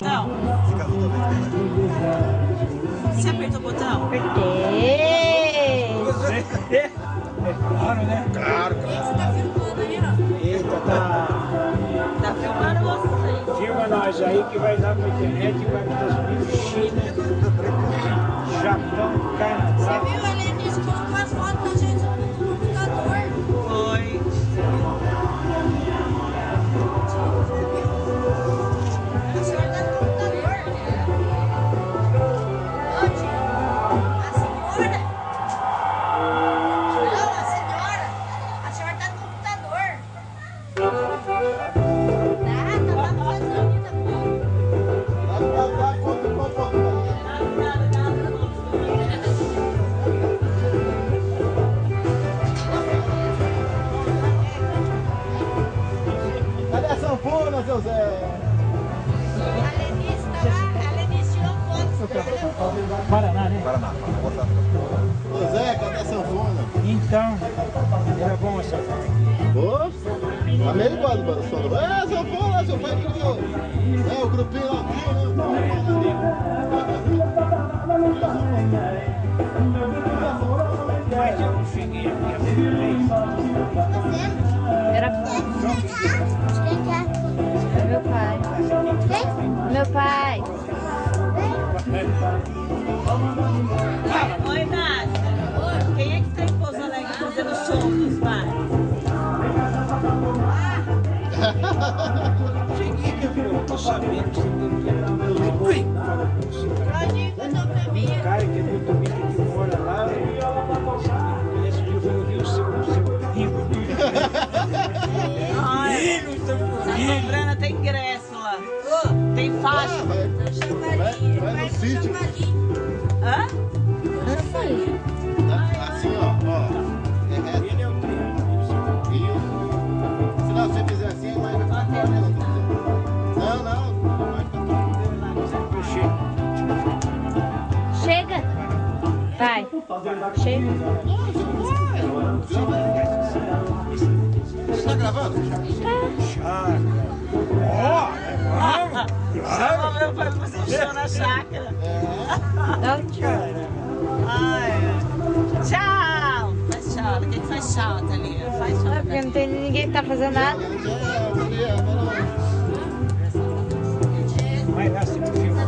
Não. Você apertou o botão? Apertei. É claro, né? Claro. Você tá filmando aí, ó. Eita, tá. Tá filmando você. Filma nós aí que vai dar pra internet e vai transmitir China, Japão, Canadá. Você viu, Helenice, colocou as fotos da gente no computador. Foi. A senhora tá no computador. Ô, tio. A senhora. Não, a senhora. A senhora tá no computador. Nada, tá fazendo vida boa. Cadê a sanfona, seu Zé? A Lenice tá lá, a Lenice tirou foto. Paraná, né? Paraná. Ô Zé, cadê a sanfona? Então, era bom essa foto aqui. Opa! Tá meio igual do sanfona. É, sanfona, seu pai criou. É, o grupinho lá. Mas eu não cheguei aqui a primeira vez. Era meu pai. Meu pai. Oi, Nádia. Quem é que está em Pouso Alegre fazendo show dos bares? Cheguei que eu tô sabendo que você tem que ir. Claudinho contou pra mim. Um cara que é muito rico que mora lá. Esse dia eu vi o seu rico. Olha, Filho, Santa Brana tem ingresso lá. Tem faixa. Vai no sítio. Hã? Assim, ó. É reto. ele é o triângulo. Isso. Se não, você fizer assim, vai ficar pra Não. Vai ficar Eu chego. Chega. Vai. Chega. Você tá gravando? Chama meu pai pra fazer um show na chácara. Dá um tchau. Ai, tchau. Faz tchau. Quem que faz tchau, Thalia? Faz tchau. Porque não tem ninguém que tá fazendo nada. Vai lá, se não filma.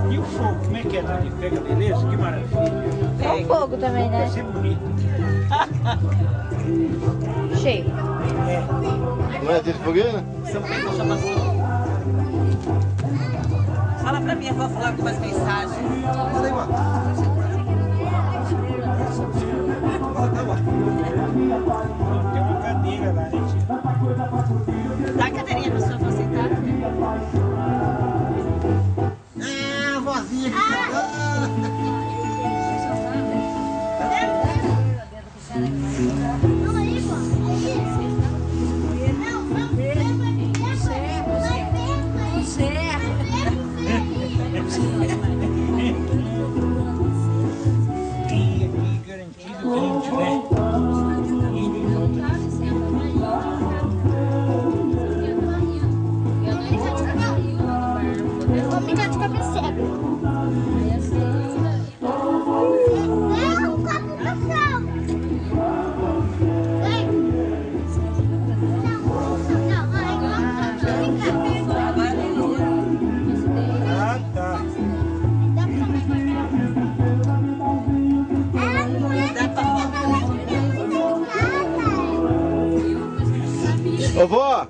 E o fogo, como é que é, Dani? Pega beleza? Que maravilha. É um fogo também, né? Vai ser bonito. Cheio. É. Não é de fogueira? Fala pra minha avó falar algumas mensagens. Tem uma cadeira lá, né, tia? Dá a cadeirinha pra sua avó sentar. É, vozinha. Tem aqui garantido quem tiver. Indo em volta. Vou ficar de cabeceira. Ah, tá. Ô vó,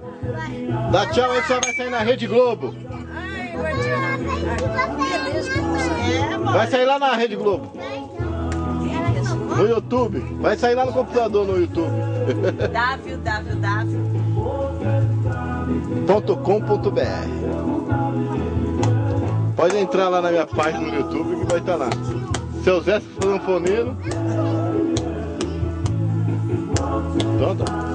dá tchau aí que você vai sair na Rede Globo. Vai sair lá na Rede Globo. No YouTube. Vai sair lá no computador no YouTube. .com.br. Pode entrar lá na minha página no YouTube que vai estar lá. Seu Zé Sanfoneiro. Pronto.